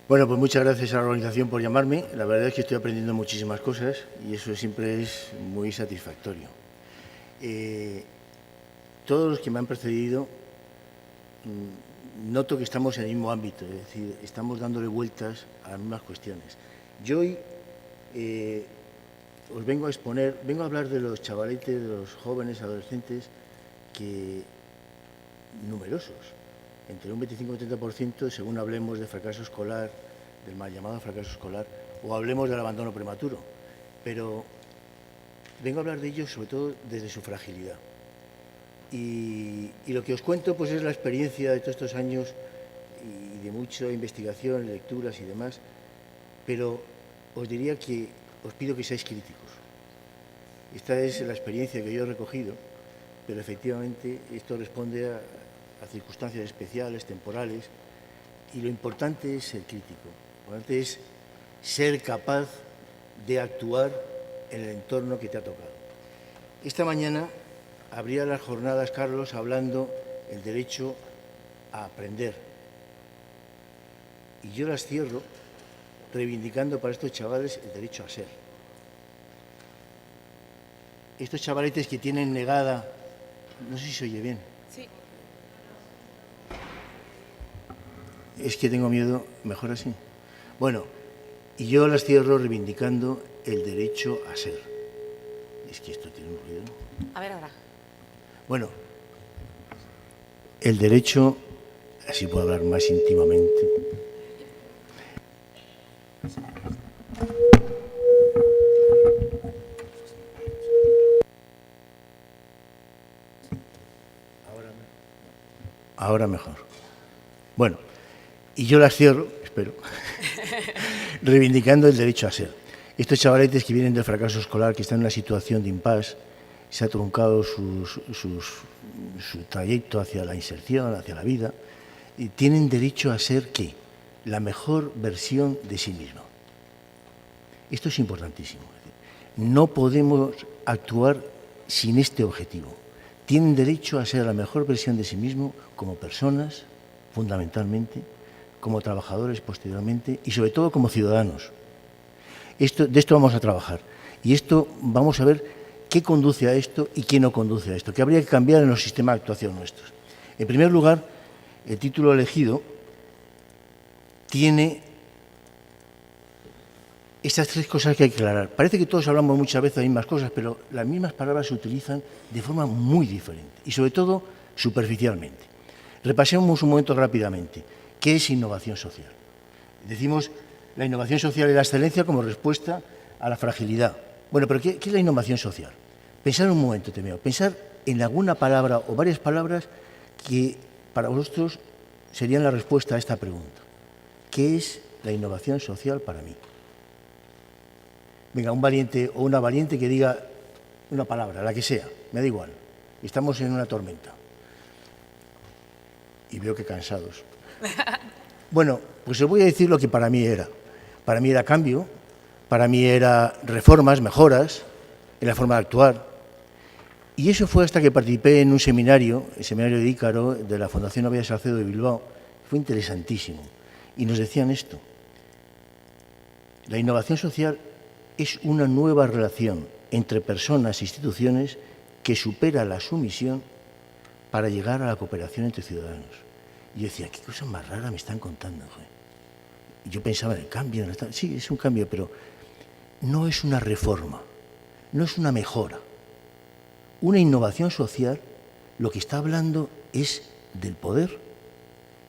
Bueno, pues muchas gracias a la organización por llamarme. La verdad es que estoy aprendiendo muchísimas cosas y eso siempre es muy satisfactorio. Todos los que me han precedido noto que estamos en el mismo ámbito, es decir, estamos dándole vueltas a las mismas cuestiones. Yo hoy os vengo a hablar de los chavaletes, de los jóvenes, adolescentes, numerosos, entre un 25 y un 30%, según hablemos de fracaso escolar, del mal llamado fracaso escolar, o hablemos del abandono prematuro. Pero vengo a hablar de ellos sobre todo desde su fragilidad. Y lo que os cuento pues es la experiencia de todos estos años y de mucha investigación, lecturas y demás, pero os diría que os pido que seáis críticos. Esta es la experiencia que yo he recogido, pero efectivamente esto responde a circunstancias especiales, temporales, y lo importante es ser crítico. Lo importante es ser capaz de actuar en el entorno que te ha tocado. Esta mañana abría las jornadas, Carlos, hablando del derecho a aprender. Y yo las cierro reivindicando para estos chavales el derecho a ser. Estos chavaletes que tienen negada... No sé si se oye bien. Sí. Es que tengo miedo, mejor así. Bueno, y yo las cierro reivindicando el derecho a ser. Es que esto tiene un ruido. A ver ahora. Bueno, el derecho, así puedo hablar más íntimamente. Ahora mejor. Bueno, y yo las cierro, espero, reivindicando el derecho a ser. Estos chavaletes que vienen del fracaso escolar, que están en una situación de impasse, se ha truncado su trayecto hacia la inserción, hacia la vida, y tienen derecho a ser, ¿qué? La mejor versión de sí mismo. Esto es importantísimo. No podemos actuar sin este objetivo. Tienen derecho a ser la mejor versión de sí mismo como personas, fundamentalmente, como trabajadores posteriormente y sobre todo como ciudadanos. De esto vamos a trabajar. Y esto vamos a ver qué conduce a esto y qué no conduce a esto, que habría que cambiar en los sistemas de actuación nuestros. En primer lugar, el título elegido tiene estas tres cosas que hay que aclarar. Parece que todos hablamos muchas veces de las mismas cosas, pero las mismas palabras se utilizan de forma muy diferente y sobre todo superficialmente. Repasemos un momento rápidamente. ¿Qué es innovación social? Decimos la innovación social y la excelencia como respuesta a la fragilidad. Bueno, pero ¿qué es la innovación social? Pensar un momento, Temeo, pensar en alguna palabra o varias palabras que para vosotros serían la respuesta a esta pregunta. ¿Qué es la innovación social para mí? Venga, un valiente o una valiente que diga una palabra, la que sea, me da igual. Estamos en una tormenta. Y veo que cansados. Bueno, pues os voy a decir lo que para mí era. Para mí era cambio, para mí era reformas, mejoras en la forma de actuar. Y eso fue hasta que participé en un seminario, el seminario de Ícaro, de la Fundación Abella Salcedo de Bilbao. Fue interesantísimo. Y nos decían esto. La innovación social es una nueva relación entre personas e instituciones que supera la sumisión para llegar a la cooperación entre ciudadanos. Y yo decía, qué cosa más rara me están contando. Y yo pensaba en el cambio. Sí, es un cambio, pero no es una reforma, no es una mejora. Una innovación social lo que está hablando es del poder,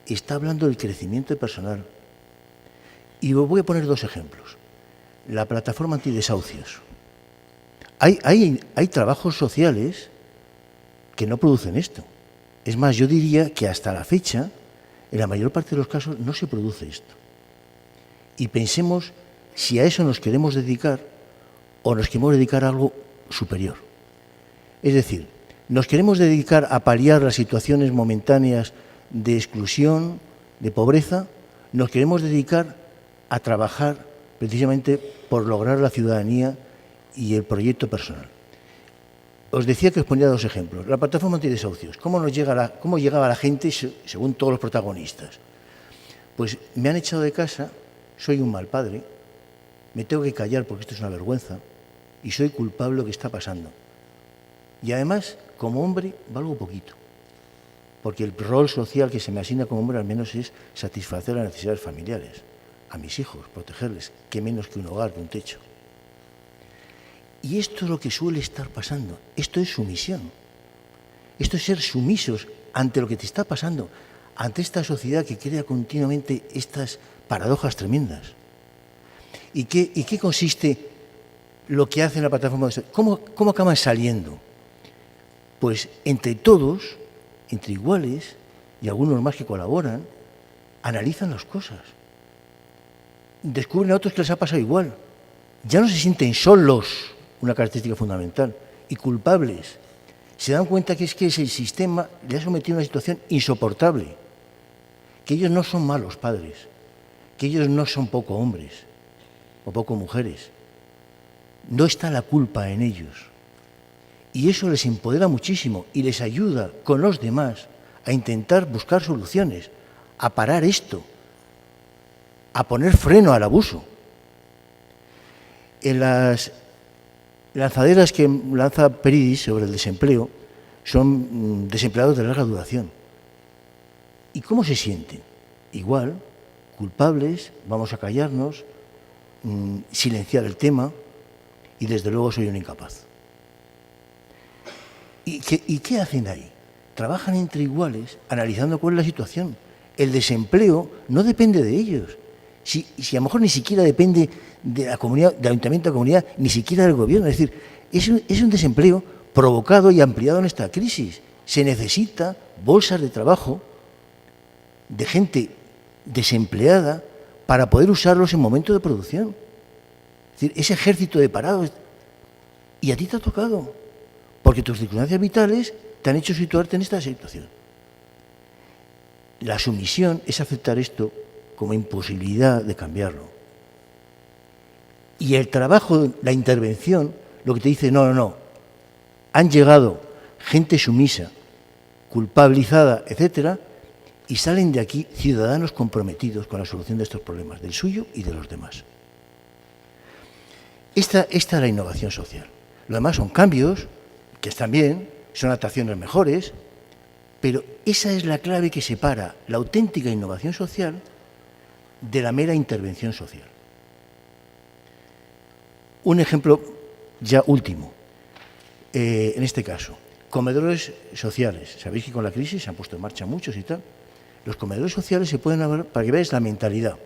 está hablando del crecimiento personal. Y os voy a poner dos ejemplos. La plataforma antidesahucios. Hay trabajos sociales que no producen esto. Es más, yo diría que hasta la fecha, en la mayor parte de los casos, no se produce esto. Y pensemos si a eso nos queremos dedicar o nos queremos dedicar a algo superior. Es decir, nos queremos dedicar a paliar las situaciones momentáneas de exclusión, de pobreza, nos queremos dedicar a trabajar precisamente por lograr la ciudadanía y el proyecto personal. Os decía que os ponía dos ejemplos. La plataforma antidesahucios. ¿Cómo llegaba la gente según todos los protagonistas? Pues me han echado de casa soy un mal padre, me tengo que callar porque esto es una vergüenza y soy culpable de lo que está pasando. Y además, como hombre, valgo poquito, porque el rol social que se me asigna como hombre al menos es satisfacer las necesidades familiares, a mis hijos, protegerles, que menos que un hogar, que un techo. Y esto es lo que suele estar pasando, esto es sumisión, esto es ser sumisos ante lo que te está pasando, ante esta sociedad que crea continuamente estas paradojas tremendas. ¿Y qué consiste lo que hace la plataforma? ¿Cómo acaban saliendo? Pues entre todos, entre iguales, y algunos más que colaboran, analizan las cosas. Descubren a otros que les ha pasado igual. Ya no se sienten solos, una característica fundamental, y culpables. Se dan cuenta que es que ese sistema le ha sometido a una situación insoportable, que ellos no son malos padres, que ellos no son poco hombres o poco mujeres. No está la culpa en ellos. Y eso les empodera muchísimo y les ayuda con los demás a intentar buscar soluciones, a parar esto, a poner freno al abuso. En las lanzaderas que lanza Peridis sobre el desempleo son desempleados de larga duración. ¿Y cómo se sienten? Igual, culpables, vamos a callarnos, silenciar el tema y desde luego soy un incapaz. ¿Y qué hacen ahí? Trabajan entre iguales, analizando cuál es la situación. El desempleo no depende de ellos. Si a lo mejor ni siquiera depende de la comunidad, del ayuntamiento de la comunidad, ni siquiera del gobierno. Es decir, es un desempleo provocado y ampliado en esta crisis. Se necesita bolsas de trabajo de gente desempleada para poder usarlos en momentos de producción. Es decir, ese ejército de parados. Y a ti te ha tocado, porque tus circunstancias vitales te han hecho situarte en esta situación. La sumisión es aceptar esto como imposibilidad de cambiarlo. Y el trabajo, la intervención, lo que te dice, no, han llegado gente sumisa, culpabilizada, etcétera, y salen de aquí ciudadanos comprometidos con la solución de estos problemas, del suyo y de los demás. Esta es la innovación social. Lo demás son cambios, que están bien, son adaptaciones mejores, pero esa es la clave que separa la auténtica innovación social de la mera intervención social. Un ejemplo ya último, en este caso, comedores sociales. Sabéis que con la crisis se han puesto en marcha muchos y tal. Los comedores sociales se pueden hablar, para que veáis la mentalidad.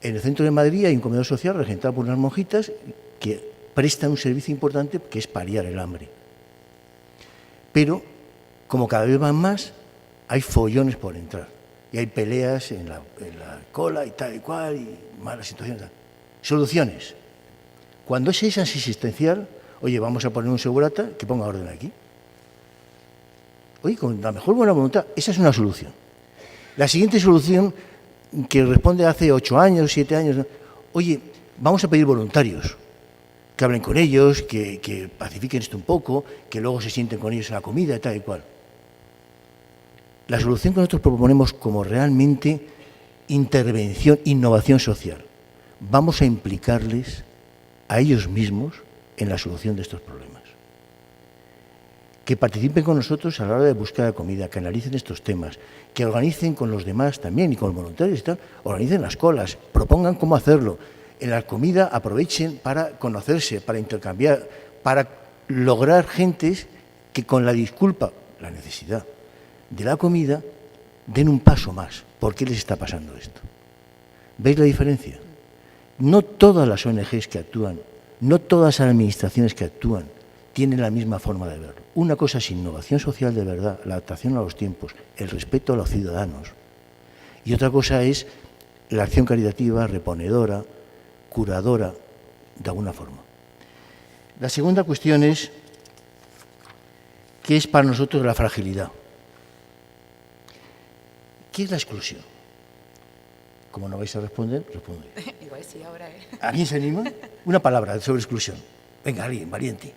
En el centro de Madrid hay un comedor social regentado por unas monjitas que prestan un servicio importante que es paliar el hambre. Pero, como cada vez van más, hay follones por entrar. Y hay peleas en la cola y tal y cual, y malas situaciones. Soluciones. Cuando es esa existencial, oye, vamos a poner un segurata que ponga orden aquí. Oye, con la mejor buena voluntad, esa es una solución. La siguiente solución, que responde hace 8 años, 7 años, oye, vamos a pedir voluntarios, que hablen con ellos, que pacifiquen esto un poco, que luego se sienten con ellos en la comida y tal y cual. La solución que nosotros proponemos como realmente intervención, innovación social, vamos a implicarles a ellos mismos en la solución de estos problemas. Que participen con nosotros a la hora de buscar la comida, que analicen estos temas, que organicen con los demás también y con los voluntarios y tal, organicen las colas, propongan cómo hacerlo. En la comida aprovechen para conocerse, para intercambiar, para lograr gentes que con la disculpa, la necesidad de la comida, den un paso más. ¿Por qué les está pasando esto? ¿Veis la diferencia? No todas las ONGs que actúan, no todas las administraciones que actúan tienen la misma forma de verlo. Una cosa es innovación social de verdad, la adaptación a los tiempos, el respeto a los ciudadanos. Y otra cosa es la acción caritativa, reponedora, curadora, de alguna forma. La segunda cuestión es, ¿qué es para nosotros la fragilidad? ¿Qué es la exclusión? Como no vais a responder, respondo yo. Igual sí, ahora, ¿Alguien se anima? Una palabra sobre exclusión. Venga, alguien, valiente.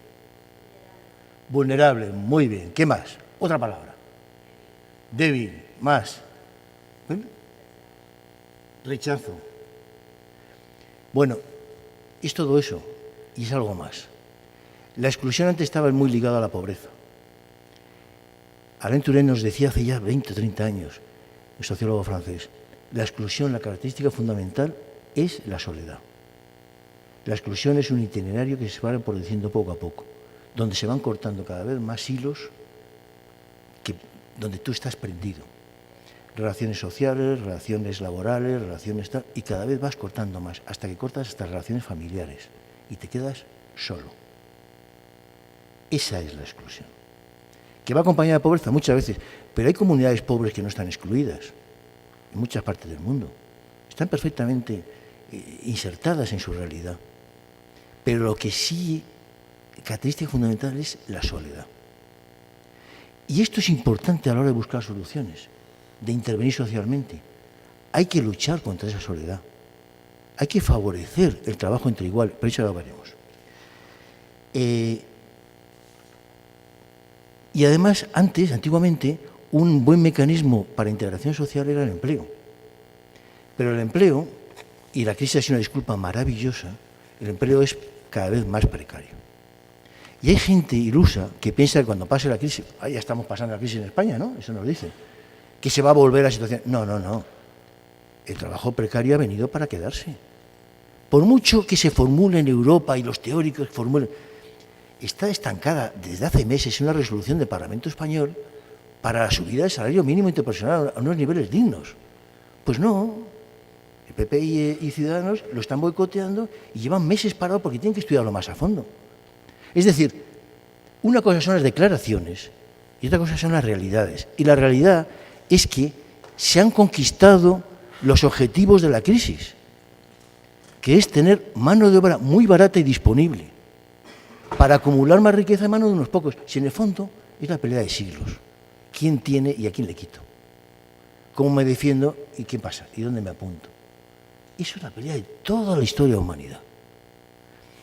Vulnerable, muy bien. ¿Qué más? Otra palabra. Débil, más. ¿Bueno? Rechazo. Bueno, es todo eso y es algo más. La exclusión antes estaba muy ligada a la pobreza. Alain Touraine nos decía hace ya 20 o 30 años, el sociólogo francés, la exclusión, la característica fundamental es la soledad. La exclusión es un itinerario que se va reproduciendo poco a poco, donde se van cortando cada vez más hilos donde tú estás prendido. Relaciones sociales, relaciones laborales, relaciones tal, y cada vez vas cortando más, hasta que cortas estas relaciones familiares y te quedas solo. Esa es la exclusión. Que va acompañada de pobreza muchas veces, pero hay comunidades pobres que no están excluidas en muchas partes del mundo. Están perfectamente insertadas en su realidad. Pero lo que sí, característica fundamental es la soledad. Y esto es importante a la hora de buscar soluciones, de intervenir socialmente. Hay que luchar contra esa soledad. Hay que favorecer el trabajo entre iguales, pero eso lo veremos. Y además, antiguamente, un buen mecanismo para integración social era el empleo. Pero el empleo, y la crisis es una disculpa maravillosa, el empleo es cada vez más precario. Y hay gente ilusa que piensa que cuando pase la crisis, ya estamos pasando la crisis en España, ¿no? Eso nos dice, que se va a volver a la situación. No, no, no. El trabajo precario ha venido para quedarse. Por mucho que se formule en Europa y los teóricos formulen, está estancada desde hace meses una resolución del Parlamento Español para la subida del salario mínimo interprofesional a unos niveles dignos. Pues no, el PP y Ciudadanos lo están boicoteando y llevan meses parados porque tienen que estudiarlo más a fondo. Es decir, una cosa son las declaraciones y otra cosa son las realidades. Y la realidad es que se han conquistado los objetivos de la crisis, que es tener mano de obra muy barata y disponible para acumular más riqueza en manos de unos pocos. Si en el fondo es la pelea de siglos. ¿Quién tiene y a quién le quito? ¿Cómo me defiendo y qué pasa? ¿Y dónde me apunto? Eso es la pelea de toda la historia de la humanidad.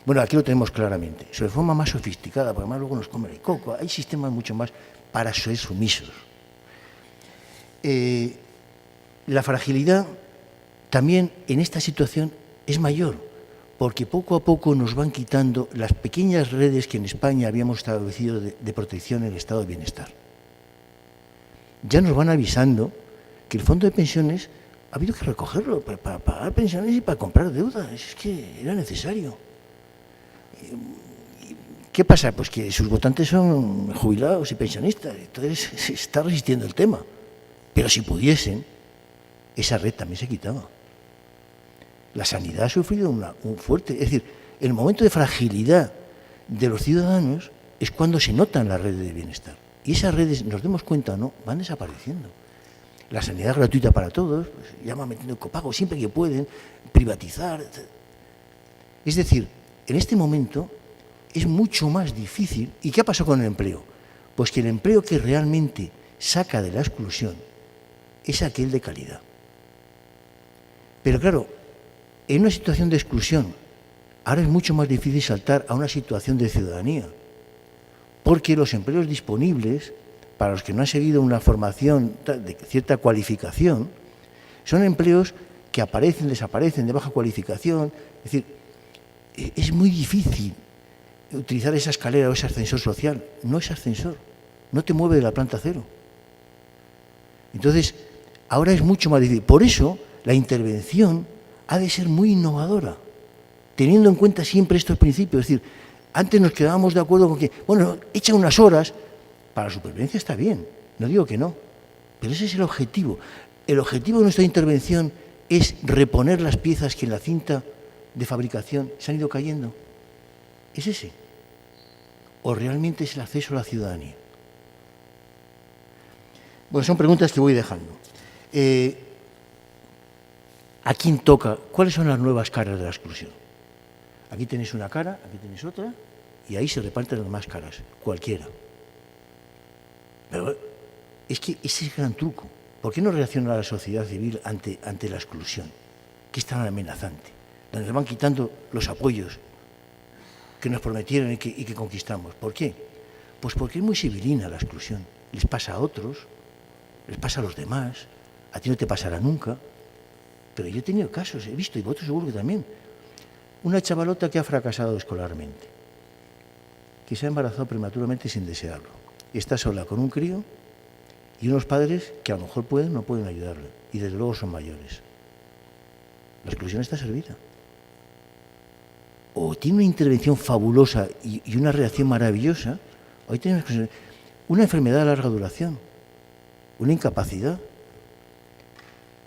Bueno, aquí lo tenemos claramente. De forma más sofisticada, porque además luego nos comen el coco. Hay sistemas mucho más para ser sumisos. La fragilidad también en esta situación es mayor, porque poco a poco nos van quitando las pequeñas redes que en España habíamos establecido de protección en el estado de bienestar. Ya nos van avisando que el fondo de pensiones ha habido que recogerlo para pagar pensiones y para comprar deuda. Es que era necesario. ¿Qué pasa? Pues que sus votantes son jubilados y pensionistas, entonces se está resistiendo el tema. Pero si pudiesen, esa red también se quitaba. La sanidad ha sufrido un fuerte... Es decir, el momento de fragilidad de los ciudadanos es cuando se notan las redes de bienestar. Y esas redes, nos demos cuenta o no, van desapareciendo. La sanidad gratuita para todos, pues, ya van metiendo copago siempre que pueden, privatizar. Es decir, en este momento es mucho más difícil. ¿Y qué ha pasado con el empleo? Pues que el empleo que realmente saca de la exclusión es aquel de calidad. Pero claro, en una situación de exclusión, ahora es mucho más difícil saltar a una situación de ciudadanía, porque los empleos disponibles, para los que no han seguido una formación de cierta cualificación, son empleos que aparecen, desaparecen, de baja cualificación. Es decir, es muy difícil utilizar esa escalera o ese ascensor social. No es ascensor, no te mueve de la planta cero. Entonces, ahora es mucho más difícil. Por eso, la intervención ha de ser muy innovadora, teniendo en cuenta siempre estos principios. Es decir, antes nos quedábamos de acuerdo con que, bueno, echa unas horas, para la supervivencia está bien, no digo que no, pero ese es el objetivo. El objetivo de nuestra intervención es reponer las piezas que en la cinta de fabricación se han ido cayendo. ¿Es ese? ¿O realmente es el acceso a la ciudadanía? Bueno, son preguntas que voy dejando. ¿A quién toca? ¿Cuáles son las nuevas caras de la exclusión? Aquí tenéis una cara, aquí tenéis otra, y ahí se reparten las más caras, cualquiera. Pero es que ese es el gran truco. ¿Por qué no reacciona la sociedad civil ante la exclusión, que es tan amenazante? Donde nos van quitando los apoyos que nos prometieron y que conquistamos. ¿Por qué? Pues porque es muy civilina la exclusión. Les pasa a otros, les pasa a los demás, a ti no te pasará nunca. Pero yo he tenido casos, he visto, y vosotros seguro que también. Una chavalota que ha fracasado escolarmente, que se ha embarazado prematuramente sin desearlo, y está sola con un crío y unos padres que a lo mejor pueden o no pueden ayudarle, y desde luego son mayores. La exclusión está servida. O tiene una intervención fabulosa y una reacción maravillosa, hoy tenemos una enfermedad de larga duración, una incapacidad.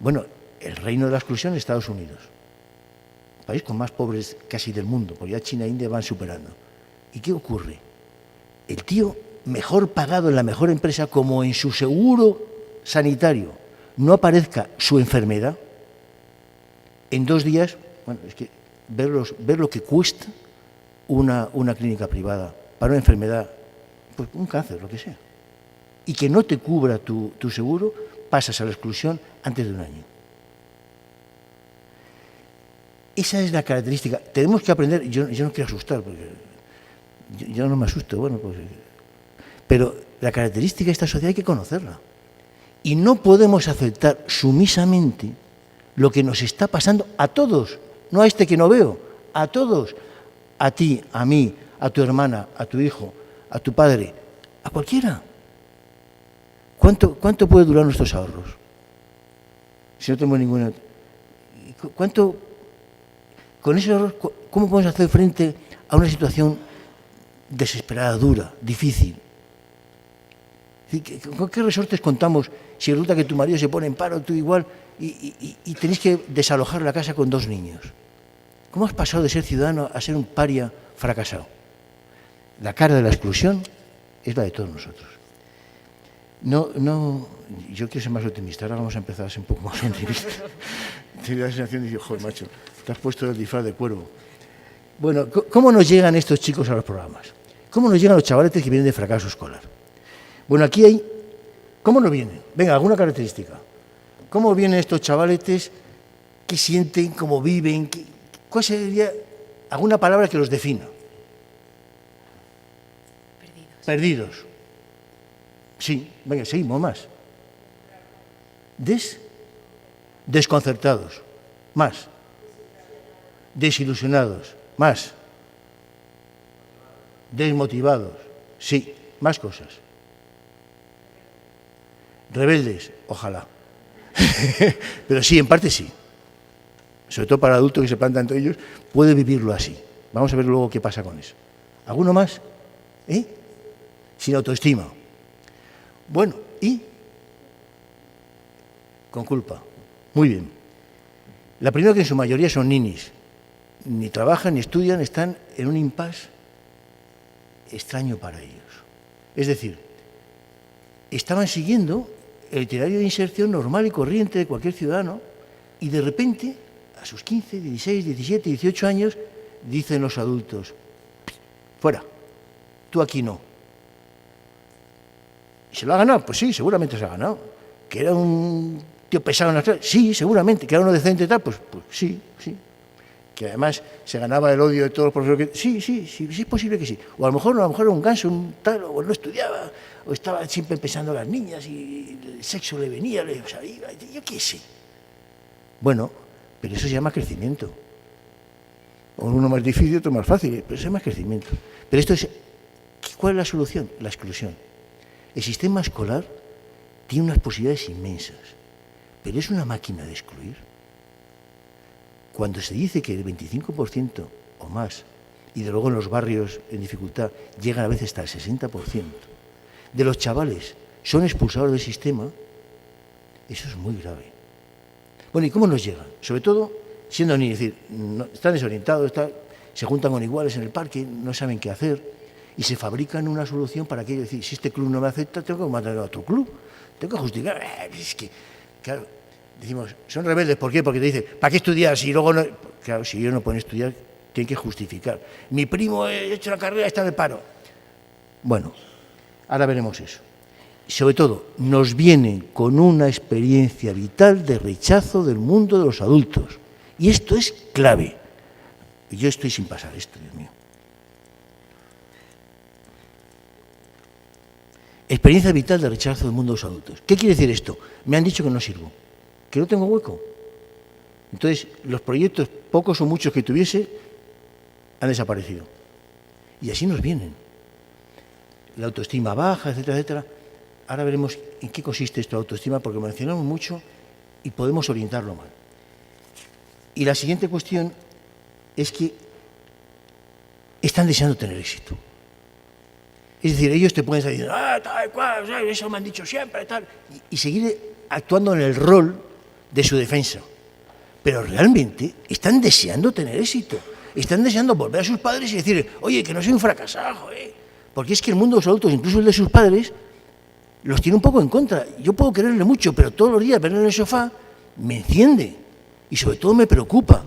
Bueno, el reino de la exclusión es Estados Unidos, el país con más pobres casi del mundo, porque ya China e India van superando. ¿Y qué ocurre? El tío mejor pagado en la mejor empresa, como en su seguro sanitario no aparezca su enfermedad, en 2 días, bueno, es que ver lo que cuesta una clínica privada para una enfermedad, pues un cáncer, lo que sea, y que no te cubra tu seguro, pasas a la exclusión antes de 1 año. Esa es la característica. Tenemos que aprender, yo no quiero asustar, porque yo no me asusto, bueno, pues, pero la característica de esta sociedad hay que conocerla. Y no podemos aceptar sumisamente lo que nos está pasando a todos, no a este que no veo, a todos, a ti, a mí, a tu hermana, a tu hijo, a tu padre, a cualquiera. ¿Cuánto puede durar nuestros ahorros? Si no tenemos ninguna... ¿Cuánto... Con esos ahorros, cómo podemos hacer frente a una situación desesperada, dura, difícil? ¿Con qué resortes contamos si resulta que tu marido se pone en paro, tú igual, y tenéis que desalojar la casa con 2 niños? ¿Cómo has pasado de ser ciudadano a ser un paria fracasado? La cara de la exclusión es la de todos nosotros. Yo quiero ser más optimista, ahora vamos a empezar a ser un poco más optimistas. Tengo la sensación de decir, joder, macho, te has puesto el disfraz de cuervo. Bueno, ¿cómo nos llegan estos chicos a los programas? ¿Cómo nos llegan los chavaletes que vienen de fracaso escolar? Bueno, aquí hay... ¿Cómo nos vienen? Venga, alguna característica. ¿Cómo vienen estos chavaletes? ¿Qué sienten? ¿Cómo viven? ¿Cuál sería alguna palabra que los defina? Perdidos. Sí, venga, seguimos más. Desconcertados. Más. Desilusionados. Más. Desmotivados. Sí, más cosas. Rebeldes, ojalá. Pero sí, en parte sí. Sobre todo para adultos que se plantan entre ellos, puede vivirlo así. Vamos a ver luego qué pasa con eso. ¿Alguno más? Sin autoestima. Bueno, ¿y? Con culpa. Muy bien. La primera, que en su mayoría son ninis. Ni trabajan, ni estudian, están en un impasse extraño para ellos. Es decir, estaban siguiendo el itinerario de inserción normal y corriente de cualquier ciudadano, y de repente, a sus 15, 16, 17, 18 años, dicen los adultos, fuera, tú aquí no. ¿Y se lo ha ganado? Pues sí, seguramente se ha ganado. ¿Que era un tío pesado en las clases? Sí, seguramente. ¿Que era uno decente y tal? Pues sí, sí. Que además se ganaba el odio de todos los profesores. Sí, es posible que sí. O a lo mejor era un ganso, un tal, o no estudiaba, o estaba siempre pensando en las niñas y el sexo le venía, le salía, yo qué sé. Bueno, pero eso se llama crecimiento. O uno más difícil, otro más fácil, pero eso se llama crecimiento. Pero esto es, ¿cuál es la solución? La exclusión. El sistema escolar tiene unas posibilidades inmensas, pero es una máquina de excluir. Cuando se dice que el 25% o más, y de luego en los barrios en dificultad llegan a veces hasta el 60%, de los chavales son expulsados del sistema, eso es muy grave. Bueno, ¿y cómo nos llegan? Sobre todo siendo niños, es decir, están desorientados, se juntan con iguales en el parque, no saben qué hacer, y se fabrican una solución para aquello, decir, si este club no me acepta, tengo que mandar a otro club, tengo que justificar. Es que, claro, decimos, son rebeldes, ¿por qué? Porque te dicen, ¿para qué estudiar si luego no...? Claro, si ellos no pueden estudiar, tienen que justificar. Mi primo ha hecho la carrera, está de paro. Bueno, ahora veremos eso. Sobre todo, nos vienen con una experiencia vital de rechazo del mundo de los adultos. Y esto es clave. Y yo estoy sin pasar esto, Dios mío. Experiencia vital de rechazo del mundo de los adultos. ¿Qué quiere decir esto? Me han dicho que no sirvo, que no tengo hueco. Entonces, los proyectos, pocos o muchos que tuviese, han desaparecido. Y así nos vienen. La autoestima baja, etcétera, etcétera. Ahora veremos en qué consiste esta autoestima, porque lo mencionamos mucho y podemos orientarlo mal. Y la siguiente cuestión es que están deseando tener éxito. Es decir, ellos te pueden decir, tal cual, eso me han dicho siempre, tal, y seguir actuando en el rol de su defensa. Pero realmente están deseando tener éxito. Están deseando volver a sus padres y decir, oye, que no soy un fracasado, joder. Porque es que el mundo de los adultos, incluso el de sus padres, los tiene un poco en contra. Yo puedo quererle mucho, pero todos los días verlo en el sofá me enciende y sobre todo me preocupa.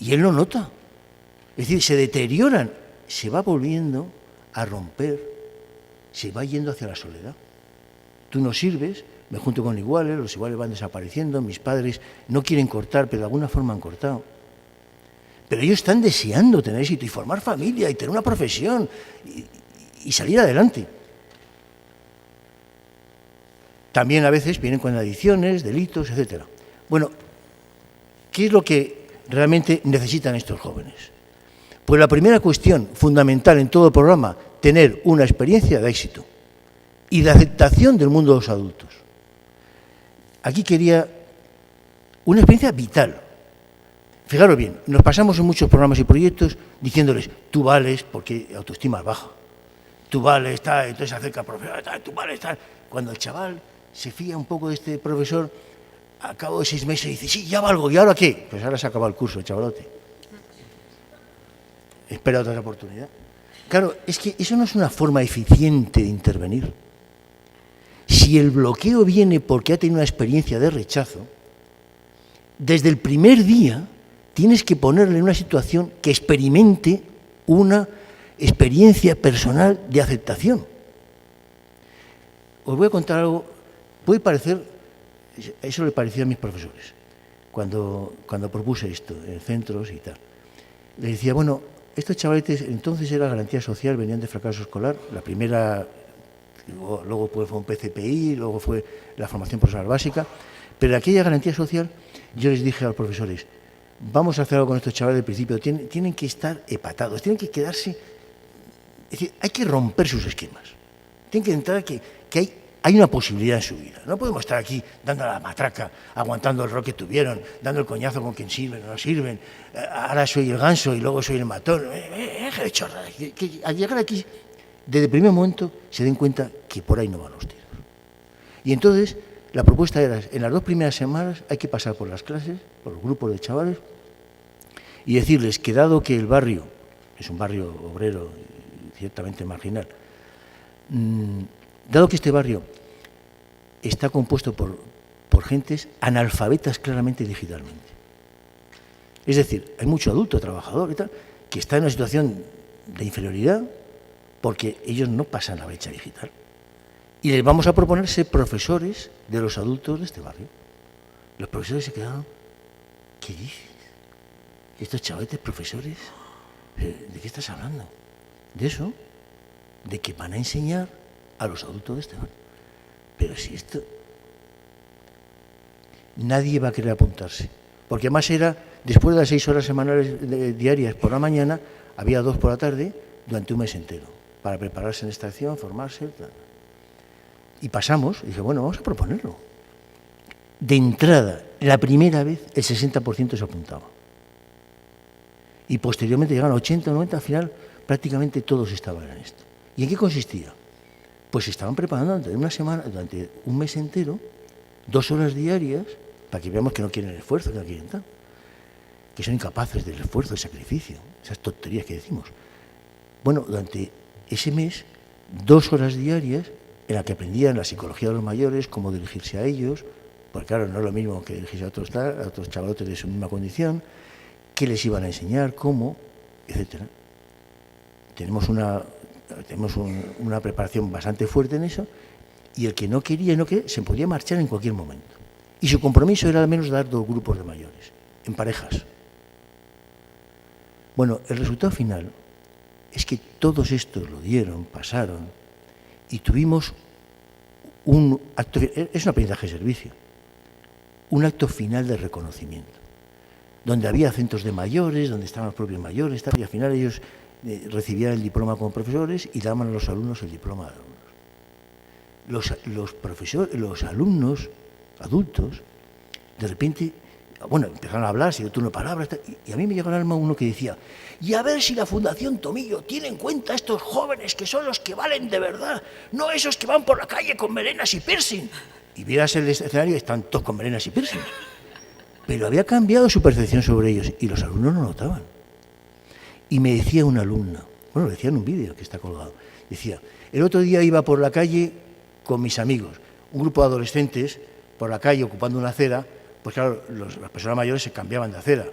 Y él lo nota. Es decir, se deterioran, se va volviendo a romper, se va yendo hacia la soledad. Tú no sirves, me junto con iguales, los iguales van desapareciendo, mis padres no quieren cortar, pero de alguna forma han cortado. Pero ellos están deseando tener éxito y formar familia y tener una profesión y salir adelante. También a veces vienen con adicciones, delitos, etc. Bueno, ¿qué es lo que realmente necesitan estos jóvenes? Pues la primera cuestión fundamental en todo programa, tener una experiencia de éxito y de aceptación del mundo de los adultos. Aquí quería una experiencia vital. Fijaros bien, nos pasamos en muchos programas y proyectos diciéndoles, tú vales, porque autoestima es baja, tú vales, tal, entonces se acerca al profesor, tal, tú vales, tal. Cuando el chaval se fía un poco de este profesor, a cabo de 6 meses dice, sí, ya valgo, ¿y ahora qué? Pues ahora se acaba el curso, el chavalote. Espera otra oportunidad. Claro, es que eso no es una forma eficiente de intervenir. Si el bloqueo viene porque ha tenido una experiencia de rechazo, desde el primer día tienes que ponerle en una situación que experimente una experiencia personal de aceptación. Os voy a contar algo, puede parecer, eso le parecía a mis profesores, cuando propuse esto en centros y tal. Les decía, bueno, estos chavaletes, entonces era garantía social, venían de fracaso escolar, la primera, luego fue un PCPI, luego fue la formación profesional básica, pero aquella garantía social, yo les dije a los profesores, vamos a hacer algo con estos chavales del principio, tienen que estar hepatados, tienen que quedarse, es decir, hay que romper sus esquemas, tienen que entrar que hay una posibilidad en su vida. No podemos estar aquí dando la matraca, aguantando el rol que tuvieron, dando el coñazo con quien sirven o no sirven. Ahora soy el ganso y luego soy el matón. De chorra. Que al llegar aquí, desde el primer momento, se den cuenta que por ahí no van los tiros. Y entonces, la propuesta era, en las 2 primeras semanas hay que pasar por las clases, por los grupos de chavales, y decirles que dado que el barrio es un barrio obrero, ciertamente marginal, dado que este barrio está compuesto por gentes analfabetas claramente digitalmente. Es decir, hay mucho adulto, trabajador y tal, que está en una situación de inferioridad porque ellos no pasan la brecha digital. Y les vamos a proponer ser profesores de los adultos de este barrio. Los profesores se quedaron, ¿qué dices? ¿Estos chavaletes profesores? ¿De qué estás hablando? De eso, de que van a enseñar a los adultos de este barrio. Pero si esto... Nadie va a querer apuntarse. Porque además era, después de las 6 horas semanales diarias por la mañana, había 2 por la tarde durante un mes entero, para prepararse en estación, formarse, tal. Y pasamos, y dije, bueno, vamos a proponerlo. De entrada, la primera vez, el 60% se apuntaba. Y posteriormente llegaron a 80 o 90, al final prácticamente todos estaban en esto. ¿Y en qué consistía? Pues se estaban preparando durante un mes entero, 2 horas diarias, para que veamos que no quieren el esfuerzo, que no quieren tal, que son incapaces del esfuerzo, del sacrificio, esas tonterías que decimos. Bueno, durante ese mes, 2 horas diarias, en la que aprendían la psicología de los mayores, cómo dirigirse a ellos, porque claro, no es lo mismo que dirigirse a otros chavalotes de su misma condición, qué les iban a enseñar, cómo, etcétera. Tenemos una preparación bastante fuerte en eso, y el que no quería se podía marchar en cualquier momento. Y su compromiso era al menos dar 2 grupos de mayores, en parejas. Bueno, el resultado final es que todos estos lo dieron, pasaron, y tuvimos un acto, es un aprendizaje de servicio, un acto final de reconocimiento. donde había centros de mayores, donde estaban los propios mayores, y al final ellos recibían el diploma como profesores y daban a los alumnos el diploma de alumnos. Los alumnos adultos, de repente, bueno, empezaron a hablar, se dio turno de palabras, y a mí me llegó al alma uno que decía, y a ver si la Fundación Tomillo tiene en cuenta a estos jóvenes que son los que valen de verdad, no esos que van por la calle con melenas y piercing. Y vieras el escenario, están todos con melenas y piercing. Pero había cambiado su percepción sobre ellos y los alumnos no notaban. Y me decía una alumna, bueno, lo decía en un vídeo que está colgado, decía, el otro día iba por la calle con mis amigos, un grupo de adolescentes por la calle ocupando una acera, pues claro, las personas mayores se cambiaban de acera.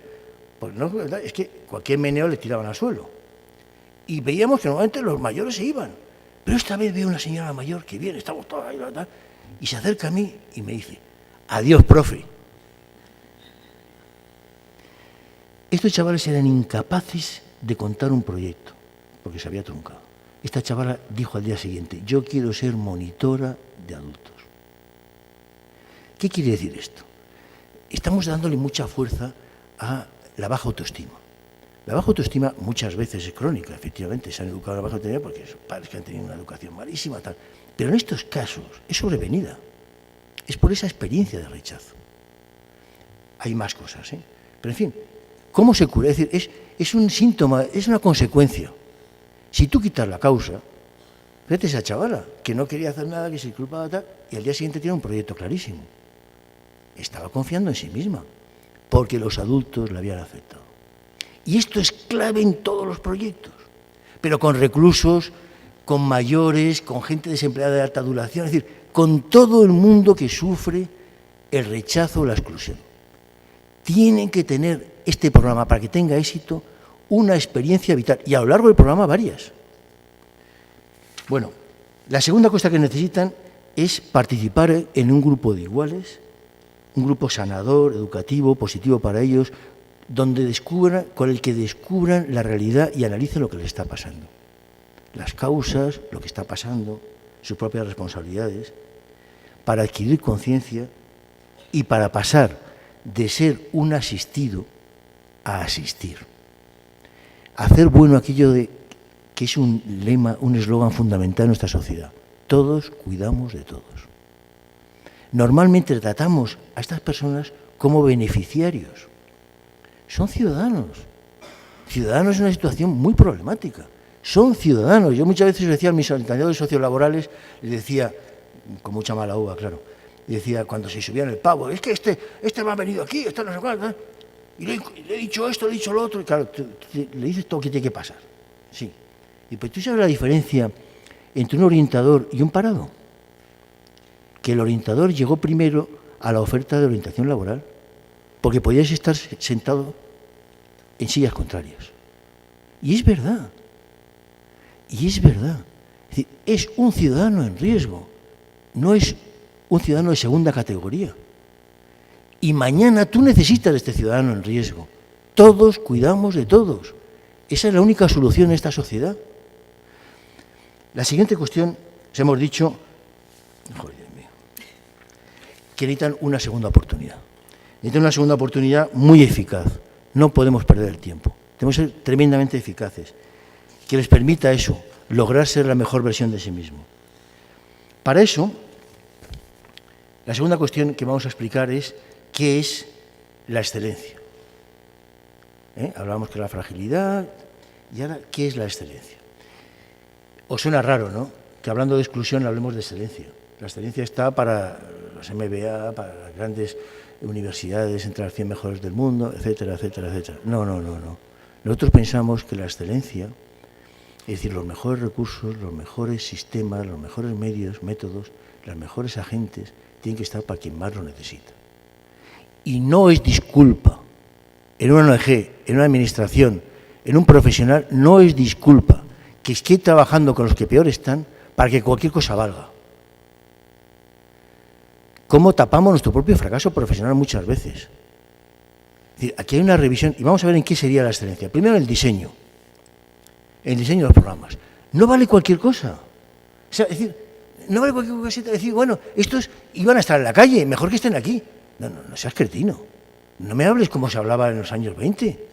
Pues no, es que cualquier meneo le tiraban al suelo. Y veíamos que normalmente los mayores se iban. Pero esta vez veo una señora mayor que viene, estamos todos ahí, y se acerca a mí y me dice, adiós, profe. Estos chavales eran incapaces de contar un proyecto, porque se había truncado. Esta chavala dijo al día siguiente, yo quiero ser monitora de adultos. ¿Qué quiere decir esto? Estamos dándole mucha fuerza a la baja autoestima. La baja autoestima muchas veces es crónica, efectivamente, se han educado a la baja autoestima porque son padres que han tenido una educación malísima, tal. Pero en estos casos es sobrevenida, es por esa experiencia de rechazo. Hay más cosas, ¿eh? Pero en fin, ¿cómo se cura? Es decir, es un síntoma, es una consecuencia. Si tú quitas la causa, fíjate esa chavala que no quería hacer nada, que se culpaba tal, y al día siguiente tiene un proyecto clarísimo. Estaba confiando en sí misma, porque los adultos la habían aceptado. Y esto es clave en todos los proyectos, pero con reclusos, con mayores, con gente desempleada de alta duración, es decir, con todo el mundo que sufre el rechazo o la exclusión. Tienen que tener este programa, para que tenga éxito, una experiencia vital, y a lo largo del programa varias. Bueno, la segunda cosa que necesitan es participar en un grupo de iguales, un grupo sanador, educativo, positivo para ellos, con el que descubran la realidad y analicen lo que les está pasando. Las causas, lo que está pasando, sus propias responsabilidades, para adquirir conciencia y para pasar de ser un asistido a asistir. Hacer bueno aquello que es un lema, un eslogan fundamental en nuestra sociedad. Todos cuidamos de todos. Normalmente tratamos a estas personas como beneficiarios. Son ciudadanos. Ciudadanos en una situación muy problemática. Son ciudadanos. Yo muchas veces decía a mis candidatos sociolaborales, les decía, con mucha mala uva, claro, y decía cuando se subían el pavo, es que este me ha venido aquí, este no sé cuál, y le he dicho esto, le he dicho lo otro, y claro, le dices todo lo que tiene que pasar. Sí. Y pues tú sabes la diferencia entre un orientador y un parado. Que el orientador llegó primero a la oferta de orientación laboral, porque podías estar sentado en sillas contrarias. Y es verdad. Y es verdad. Es decir, es un ciudadano en riesgo, no es un ciudadano de segunda categoría. Y mañana tú necesitas de este ciudadano en riesgo. Todos cuidamos de todos. Esa es la única solución en esta sociedad. La siguiente cuestión, os hemos dicho, joder, Dios mío, que necesitan una segunda oportunidad. Necesitan una segunda oportunidad muy eficaz. No podemos perder el tiempo. Tenemos que ser tremendamente eficaces, que les permita eso, lograr ser la mejor versión de sí mismo. Para eso, la segunda cuestión que vamos a explicar es qué es la excelencia. Hablábamos que la fragilidad, y ahora, ¿qué es la excelencia? Os suena raro, ¿no?, que hablando de exclusión hablemos de excelencia. La excelencia está para los MBA, para las grandes universidades, entre las 100 mejores del mundo, etcétera, etcétera, etcétera. No. Nosotros pensamos que la excelencia, es decir, los mejores recursos, los mejores sistemas, los mejores medios, métodos, los mejores agentes, tienen que estar para quien más lo necesita. Y no es disculpa. En una ONG, en una administración, en un profesional, no es disculpa que esté trabajando con los que peor están para que cualquier cosa valga. ¿Cómo tapamos nuestro propio fracaso profesional muchas veces? Es decir, aquí hay una revisión, y vamos a ver en qué sería la excelencia. Primero, el diseño de los programas. No vale cualquier cosa. O sea, es decir, no vale cualquier cosa decir, bueno, estos iban a estar en la calle, mejor que estén aquí. No seas cretino. No me hables como se hablaba en los años 20.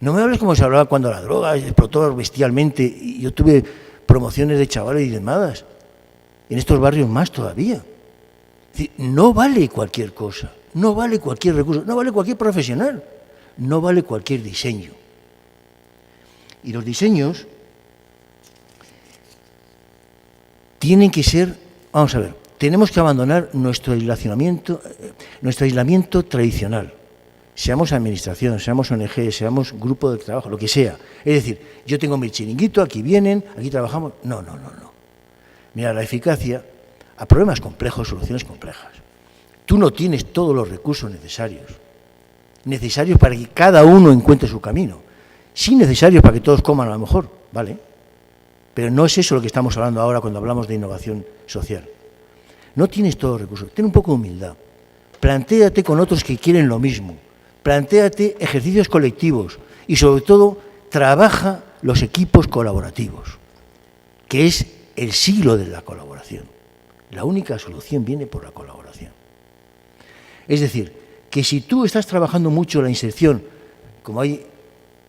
No me hables como se hablaba cuando la droga explotó bestialmente y yo tuve promociones de chavales y demás. En estos barrios más todavía. Es decir, no vale cualquier cosa, no vale cualquier recurso, no vale cualquier profesional, no vale cualquier diseño. Y los diseños tienen que ser, vamos a ver, tenemos que abandonar nuestro aislamiento tradicional. Seamos administración, seamos ONG, seamos grupo de trabajo, lo que sea. Es decir, yo tengo mi chiringuito, aquí vienen, aquí trabajamos. No. Mira, la eficacia a problemas complejos, soluciones complejas. Tú no tienes todos los recursos necesarios para que cada uno encuentre su camino. Sí necesarios para que todos coman a lo mejor, ¿vale? Pero no es eso lo que estamos hablando ahora cuando hablamos de innovación social. No tienes todos los recursos, ten un poco de humildad. Plantéate con otros que quieren lo mismo. Plantéate ejercicios colectivos y sobre todo trabaja los equipos colaborativos, que es el siglo de la colaboración. La única solución viene por la colaboración. Es decir, que si tú estás trabajando mucho la inserción, como hay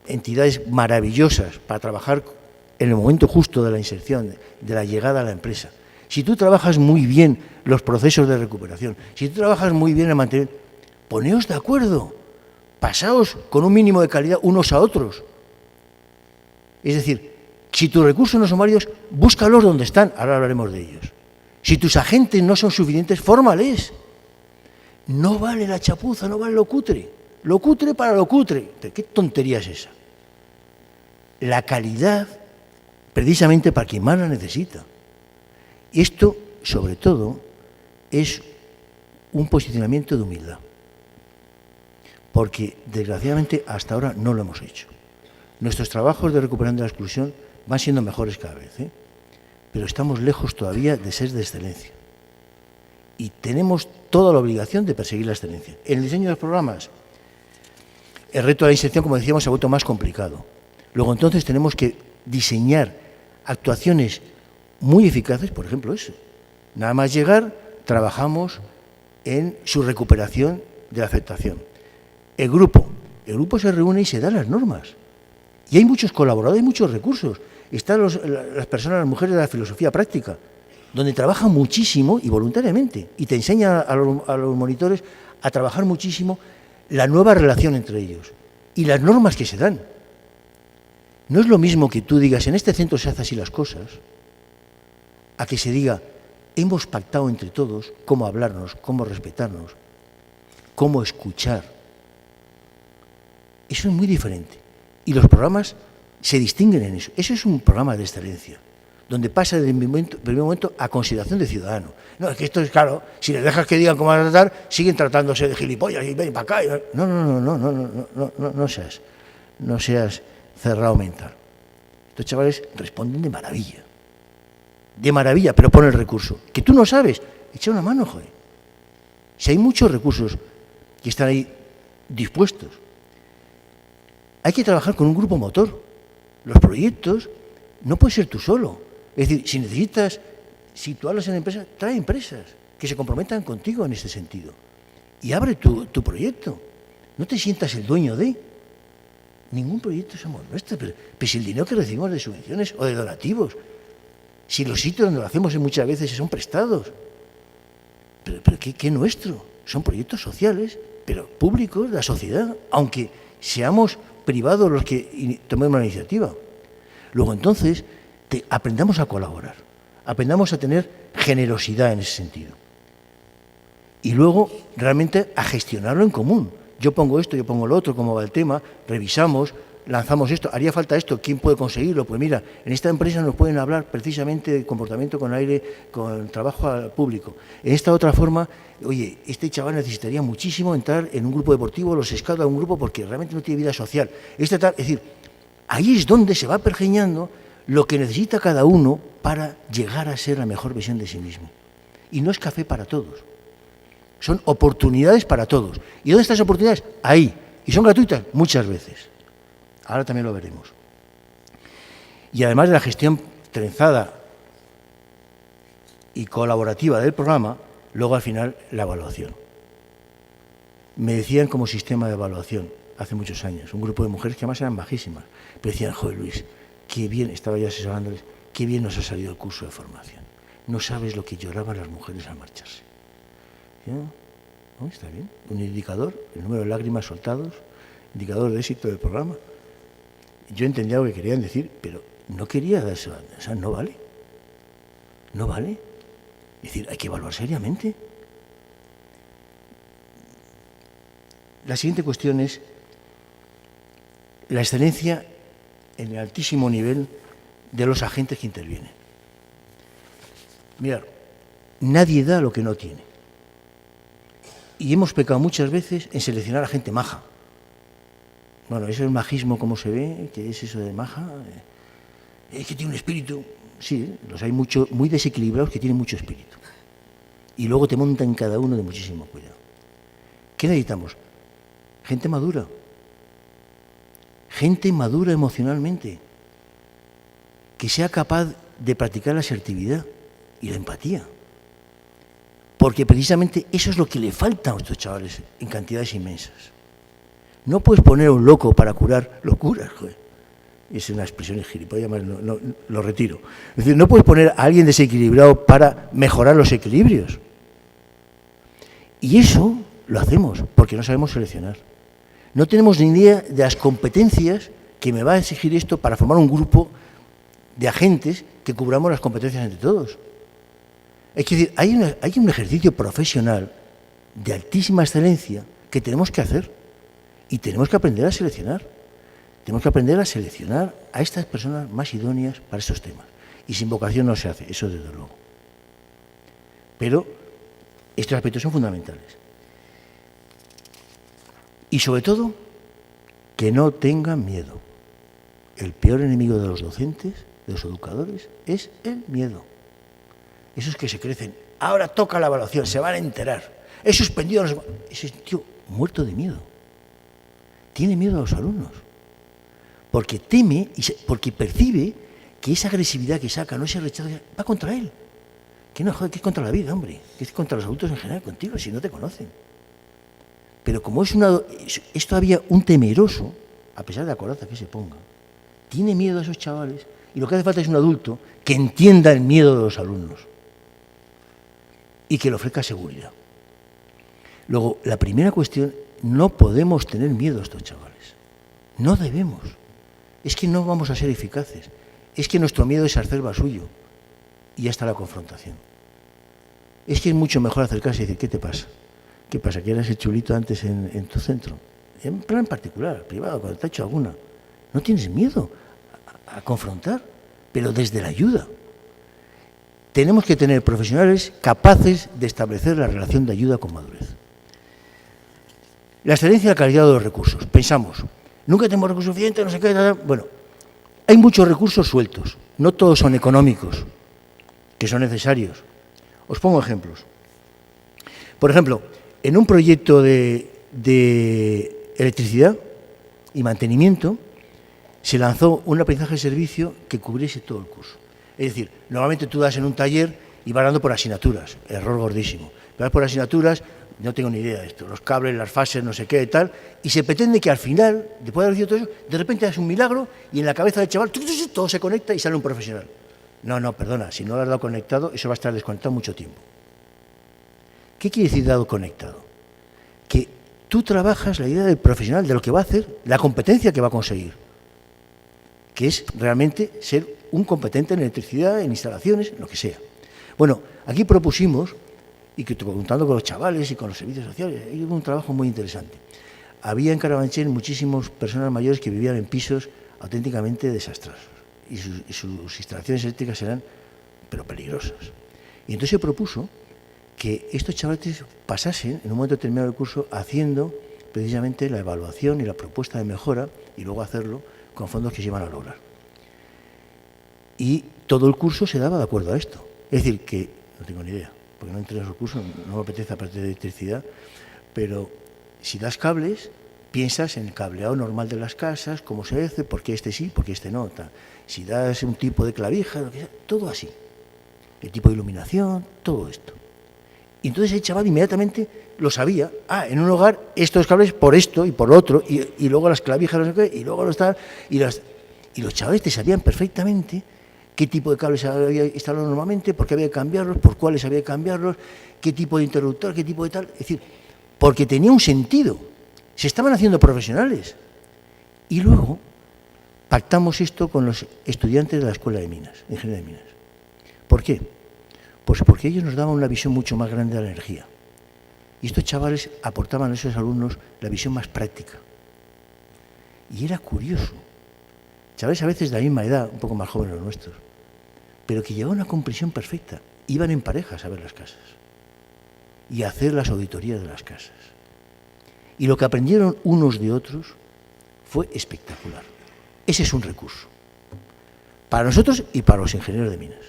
entidades maravillosas para trabajar en el momento justo de la inserción, de la llegada a la empresa, si tú trabajas muy bien los procesos de recuperación, si tú trabajas muy bien el mantenimiento, poneos de acuerdo, pasaos con un mínimo de calidad unos a otros. Es decir, si tus recursos no son varios, búscalos donde están, ahora hablaremos de ellos. Si tus agentes no son suficientes, fórmales. No vale la chapuza, no vale lo cutre para lo cutre. ¿Pero qué tontería es esa? La calidad, precisamente para quien más la necesita. Y esto, sobre todo, es un posicionamiento de humildad. Porque, desgraciadamente, hasta ahora no lo hemos hecho. Nuestros trabajos de recuperación de la exclusión van siendo mejores cada vez, pero estamos lejos todavía de ser de excelencia. Y tenemos toda la obligación de perseguir la excelencia. En el diseño de los programas, el reto de la inserción, como decíamos, se ha vuelto más complicado. Luego, entonces, tenemos que diseñar actuaciones muy eficaces, por ejemplo, eso. Nada más llegar, trabajamos en su recuperación de la afectación. El grupo se reúne y se da las normas. Y hay muchos colaboradores, hay muchos recursos. Están las personas, las mujeres de la filosofía práctica, donde trabajan muchísimo y voluntariamente. Y te enseña a los monitores a trabajar muchísimo la nueva relación entre ellos y las normas que se dan. No es lo mismo que tú digas, en este centro se hacen así las cosas, a que se diga, hemos pactado entre todos cómo hablarnos, cómo respetarnos, cómo escuchar. Eso es muy diferente. Y los programas se distinguen en eso. Eso es un programa de excelencia, donde pasa desde el primer momento a consideración de ciudadano. No, es que esto es claro, si les dejas que digan cómo van a tratar, siguen tratándose de gilipollas y ven para acá. No seas cerrado mental. Estos chavales responden de maravilla, pero pon el recurso. Que tú no sabes, echa una mano, joder. Si hay muchos recursos que están ahí dispuestos, hay que trabajar con un grupo motor. Los proyectos no puedes ser tú solo. Es decir, si necesitas situarlos en empresas, trae empresas que se comprometan contigo en este sentido. Y abre tu proyecto. No te sientas el dueño de. Ningún proyecto somos nuestros. Pero si el dinero que recibimos de subvenciones o de donativos, si los sitios donde lo hacemos muchas veces son prestados. Pero ¿qué nuestro? Son proyectos sociales, pero públicos, de la sociedad, aunque seamos privados los que tomemos la iniciativa. Luego, entonces, aprendamos a colaborar, aprendamos a tener generosidad en ese sentido. Y luego, realmente, a gestionarlo en común. Yo pongo esto, yo pongo lo otro, cómo va el tema, revisamos, lanzamos esto, haría falta esto, ¿quién puede conseguirlo? Pues mira, en esta empresa nos pueden hablar precisamente de comportamiento con aire, con trabajo al público. En esta otra forma, oye, este chaval necesitaría muchísimo entrar en un grupo deportivo, los scouts a un grupo porque realmente no tiene vida social. Es decir, ahí es donde se va pergeñando lo que necesita cada uno para llegar a ser la mejor versión de sí mismo. Y no es café para todos, son oportunidades para todos. ¿Y dónde están esas oportunidades? Ahí. ¿Y son gratuitas? Muchas veces. Ahora también lo veremos. Y además de la gestión trenzada y colaborativa del programa, luego al final la evaluación. me decían como sistema de evaluación, hace muchos años, un grupo de mujeres que además eran bajísimas, pero decían, joder Luis, qué bien, estaba yo asesorándoles, qué bien nos ha salido el curso de formación. No sabes lo que lloraban las mujeres al marcharse. ¿No? Está bien. Un indicador, el número de lágrimas soltados, indicador de éxito del programa. Yo entendía lo que querían decir, pero no quería darse, o sea, no vale. No vale. Es decir, hay que evaluar seriamente. La siguiente cuestión es la excelencia en el altísimo nivel de los agentes que intervienen. Mirad, nadie da lo que no tiene. Y hemos pecado muchas veces en seleccionar a gente maja. Bueno, eso es el majismo, como se ve, que es eso de maja. Es que tiene un espíritu. Sí, los hay muy desequilibrados que tienen mucho espíritu. Y luego te montan cada uno de muchísimo cuidado. ¿Qué necesitamos? Gente madura. Gente madura emocionalmente. Que sea capaz de practicar la asertividad y la empatía. Porque precisamente eso es lo que le falta a estos chavales en cantidades inmensas. No puedes poner a un loco para curar locuras, joder. Es una expresión gilipollas, lo retiro. Es decir, no puedes poner a alguien desequilibrado para mejorar los equilibrios. Y eso lo hacemos porque no sabemos seleccionar. No tenemos ni idea de las competencias que me va a exigir esto para formar un grupo de agentes que cubramos las competencias entre todos. Es decir, hay un ejercicio profesional de altísima excelencia que tenemos que hacer y tenemos que aprender a seleccionar. Tenemos que aprender a seleccionar a estas personas más idóneas para esos temas. Y sin vocación no se hace, eso desde luego. Pero estos aspectos son fundamentales. Y sobre todo, que no tengan miedo. El peor enemigo de los docentes, de los educadores, es el miedo. Esos que se crecen, ahora toca la evaluación, se van a enterar. He suspendido a los... Ese tío muerto de miedo. Tiene miedo a los alumnos. Porque teme, porque percibe que esa agresividad que saca, no ese rechazo, va contra él. Que no, joder, que es contra la vida, hombre. Que es contra los adultos en general, contigo, si no te conocen. Pero como es todavía un temeroso, a pesar de la coraza que se ponga, tiene miedo a esos chavales, y lo que hace falta es un adulto que entienda el miedo de los alumnos y que le ofrezca seguridad. Luego, la primera cuestión, no podemos tener miedo a estos chavales. No debemos. Es que no vamos a ser eficaces. Es que nuestro miedo es hacer suyo. Y ya está la confrontación. Es que es mucho mejor acercarse y decir, ¿qué te pasa? ¿Qué pasa? ¿Que eras el chulito antes en tu centro? En plan particular, privado, cuando te ha hecho alguna. No tienes miedo a confrontar, pero desde la ayuda. Tenemos que tener profesionales capaces de establecer la relación de ayuda con madurez. La excelencia y la calidad de los recursos. Pensamos, nunca tenemos recursos suficientes, no sé qué. Bueno, hay muchos recursos sueltos. No todos son económicos, que son necesarios. Os pongo ejemplos. Por ejemplo, en un proyecto de electricidad y mantenimiento, se lanzó un aprendizaje de servicio que cubriese todo el curso. Es decir, normalmente tú das en un taller y vas dando por asignaturas, error gordísimo. Vas por asignaturas, no tengo ni idea de esto, los cables, las fases, no sé qué y tal, y se pretende que al final, después de haber recibido todo eso, de repente das un milagro y en la cabeza del chaval todo se conecta y sale un profesional. No, perdona, si no lo has dado conectado, eso va a estar desconectado mucho tiempo. ¿Qué quiere decir dado conectado? Que tú trabajas la idea del profesional, de lo que va a hacer, la competencia que va a conseguir, que es realmente ser un competente en electricidad, en instalaciones, lo que sea. Bueno, aquí propusimos, y que preguntando con los chavales y con los servicios sociales, hubo un trabajo muy interesante. Había en Carabanchel muchísimas personas mayores que vivían en pisos auténticamente desastrosos y sus instalaciones eléctricas eran, pero peligrosas. Y entonces se propuso que estos chavales pasasen en un momento determinado del curso haciendo precisamente la evaluación y la propuesta de mejora y luego hacerlo con fondos que se iban a lograr. Y todo el curso se daba de acuerdo a esto. Es decir, que no tengo ni idea, porque no entré en esos cursos, no me apetece aparte de electricidad, pero si das cables, piensas en el cableado normal de las casas, cómo se hace, por qué este sí, por qué este no. Tal. Si das un tipo de clavija, lo que sea, todo así. El tipo de iluminación, todo esto. Y entonces el chaval inmediatamente lo sabía. En un hogar estos cables por esto y por lo otro, y luego las clavijas, no sé qué, y luego los tal, y los chavales te sabían perfectamente qué tipo de cables había instalado normalmente, por qué había que cambiarlos, por cuáles había que cambiarlos, qué tipo de interruptor, qué tipo de tal. Es decir, porque tenía un sentido. Se estaban haciendo profesionales. Y luego pactamos esto con los estudiantes de la Escuela de Minas, de Ingeniería de Minas. ¿Por qué? Pues porque ellos nos daban una visión mucho más grande de la energía. Y estos chavales aportaban a esos alumnos la visión más práctica. Y era curioso. Chavales a veces de la misma edad, un poco más jóvenes los nuestros, pero que llevaban una comprensión perfecta. Iban en parejas a ver las casas y a hacer las auditorías de las casas. Y lo que aprendieron unos de otros fue espectacular. Ese es un recurso. Para nosotros y para los ingenieros de minas.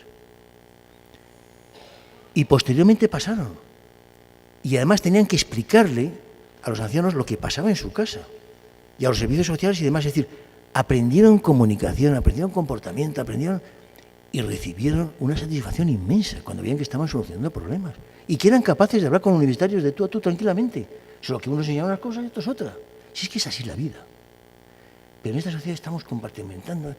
Y posteriormente pasaron. Y además tenían que explicarle a los ancianos lo que pasaba en su casa. Y a los servicios sociales y demás. Es decir, aprendieron comunicación, aprendieron comportamiento, aprendieron y recibieron una satisfacción inmensa cuando veían que estaban solucionando problemas. Y que eran capaces de hablar con universitarios de tú a tú tranquilamente. Solo que unos enseñaban unas cosas y otros otras. Si es que es así la vida. Pero en esta sociedad estamos compartimentando,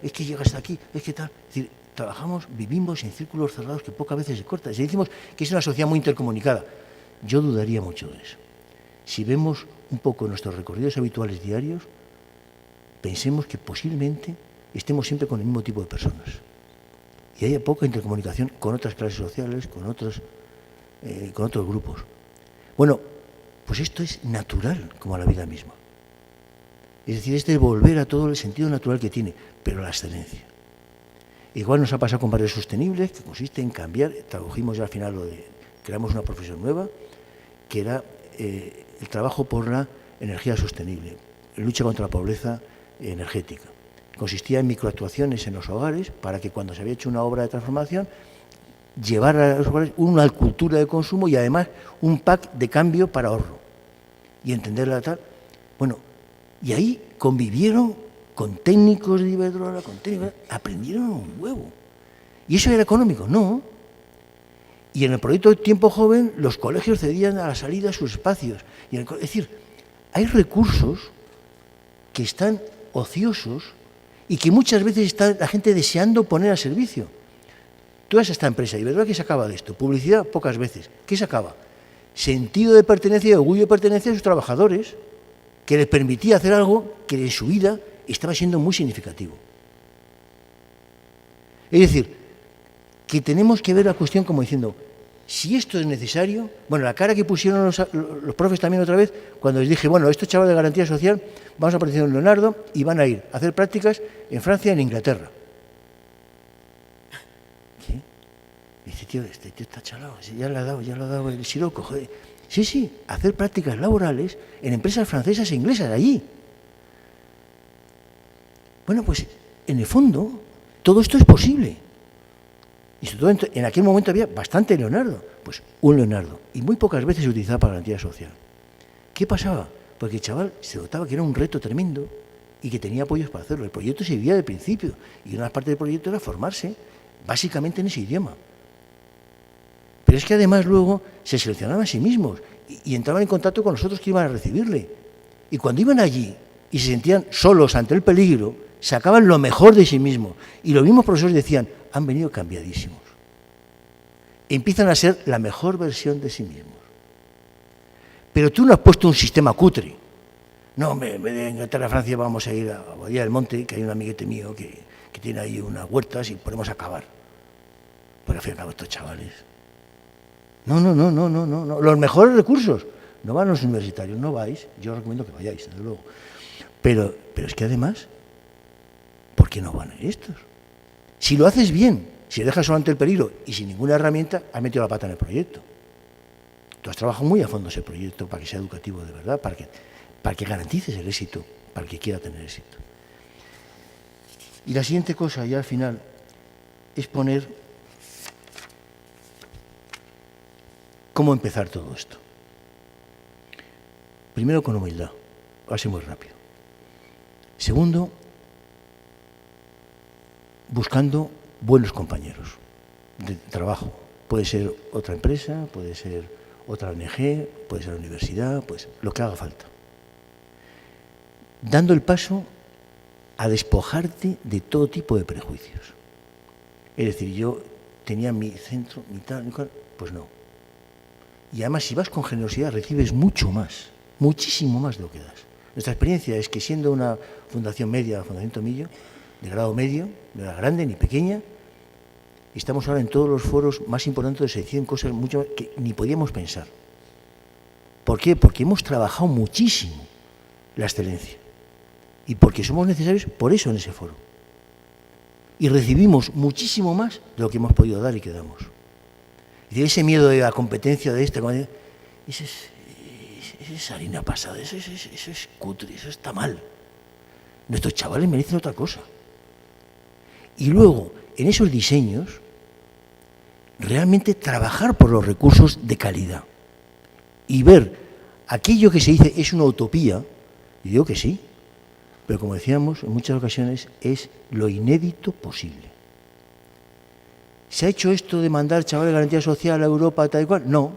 es que llegas hasta aquí, es que tal. Es decir, trabajamos, vivimos en círculos cerrados que pocas veces se cortan. Si decimos que es una sociedad muy intercomunicada, yo dudaría mucho de eso. Si vemos un poco nuestros recorridos habituales diarios, pensemos que posiblemente estemos siempre con el mismo tipo de personas. Y haya poca intercomunicación con otras clases sociales, con otros grupos. Bueno, pues esto es natural, como la vida misma. Es decir, este es volver a todo el sentido natural que tiene, pero a la excelencia. Igual nos ha pasado con barrios sostenibles, que consiste en cambiar, tradujimos ya al final creamos una profesión nueva, que era el trabajo por la energía sostenible, lucha contra la pobreza energética. Consistía en microactuaciones en los hogares para que cuando se había hecho una obra de transformación, llevar a los hogares una cultura de consumo y además un pack de cambio para ahorro. Y entenderla tal. Bueno, y ahí convivieron con técnicos de Iberdrola, aprendieron un huevo. ¿Y eso era económico? No. Y en el proyecto Tiempo Joven, los colegios cedían a la salida sus espacios. Es decir, hay recursos que están ociosos y que muchas veces está la gente deseando poner al servicio. Tú vas a esta empresa, Iberdrola, ¿qué sacaba de esto? Publicidad, pocas veces. ¿Qué sacaba? Sentido de pertenencia y orgullo de pertenencia de sus trabajadores, que les permitía hacer algo que en su vida estaba siendo muy significativo. Es decir, que tenemos que ver la cuestión como diciendo, si esto es necesario, bueno, la cara que pusieron los profes también otra vez, cuando les dije, bueno, estos chavales de garantía social, vamos a aparecer en Leonardo y van a ir a hacer prácticas en Francia y en Inglaterra. ¿Qué? Dice, tío, este tío está chalado, ya le ha dado el siroco, joder. Sí, hacer prácticas laborales en empresas francesas e inglesas allí. Bueno, pues en el fondo todo esto es posible. Y sobre todo en aquel momento había bastante Leonardo, pues un Leonardo, y muy pocas veces se utilizaba para garantía social. ¿Qué pasaba? Porque el chaval se notaba que era un reto tremendo y que tenía apoyos para hacerlo. El proyecto se vivía del principio y una parte del proyecto era formarse básicamente en ese idioma. Pero es que además luego se seleccionaban a sí mismos y entraban en contacto con los otros que iban a recibirle. Y cuando iban allí y se sentían solos ante el peligro, sacaban lo mejor de sí mismos. Y los mismos profesores decían, han venido cambiadísimos. Empiezan a ser la mejor versión de sí mismos. Pero tú no has puesto un sistema cutre. No, hombre, en vez de Inglaterra a Francia vamos a ir a Boadilla del Monte, que hay un amiguete mío que tiene ahí unas huertas y ponemos a cavar. Porque al fin y al cabo estos chavales. No. Los mejores recursos. No van los universitarios, no vais. Yo os recomiendo que vayáis, desde luego. Pero es que además, ¿por qué no van estos? Si lo haces bien, si dejas solo ante el peligro y sin ninguna herramienta, has metido la pata en el proyecto. Tú has trabajado muy a fondo ese proyecto para que sea educativo de verdad, para que garantices el éxito, para el que quiera tener éxito. Y la siguiente cosa, ya al final, es poner cómo empezar todo esto. Primero, con humildad. Va a ser muy rápido. Segundo, buscando buenos compañeros de trabajo, Puede ser otra empresa, puede ser otra ONG, puede ser la universidad, pues lo que haga falta. Dando el paso a despojarte de todo tipo de prejuicios. Es decir, yo tenía mi centro, mi tal, mi cual, pues no. Y además, si vas con generosidad, recibes mucho más, muchísimo más de lo que das. Nuestra experiencia es que siendo una fundación media, la Fundación Tomillo, de grado medio, no era grande ni pequeña, estamos ahora en todos los foros más importantes, se deciden cosas mucho que ni podíamos pensar. ¿Por qué? Porque hemos trabajado muchísimo la excelencia. Y porque somos necesarios por eso en ese foro. Y recibimos muchísimo más de lo que hemos podido dar y que damos. Y ese miedo de la competencia de esta, esa es harina pasada, eso es cutre, eso está mal. Nuestros chavales merecen otra cosa. Y luego, en esos diseños, realmente trabajar por los recursos de calidad. Y ver aquello que se dice es una utopía, y digo que sí, pero como decíamos, en muchas ocasiones es lo inédito posible. ¿Se ha hecho esto de mandar chavales de garantía social a Europa tal y cual? No,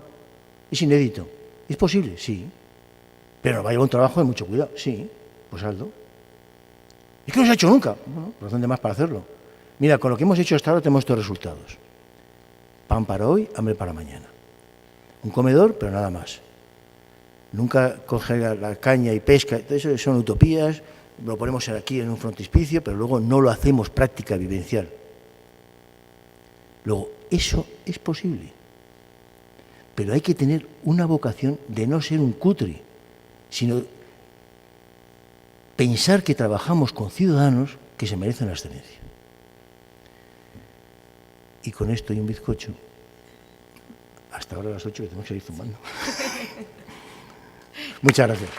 es inédito. ¿Es posible? Sí. Pero nos va a llevar un trabajo de mucho cuidado. Sí, pues hazlo. Es que no se ha hecho nunca. Bueno, razón de más para hacerlo. Mira, con lo que hemos hecho hasta ahora tenemos estos resultados. Pan para hoy, hambre para mañana. Un comedor, pero nada más. Nunca coge la caña y pesca, eso son utopías, lo ponemos aquí en un frontispicio, pero luego no lo hacemos práctica vivencial. Luego, eso es posible. Pero hay que tener una vocación de no ser un cutre, sino pensar que trabajamos con ciudadanos que se merecen la excelencia. Y con esto y un bizcocho, hasta ahora a las 8 que tenemos que seguir zumbando. Muchas gracias.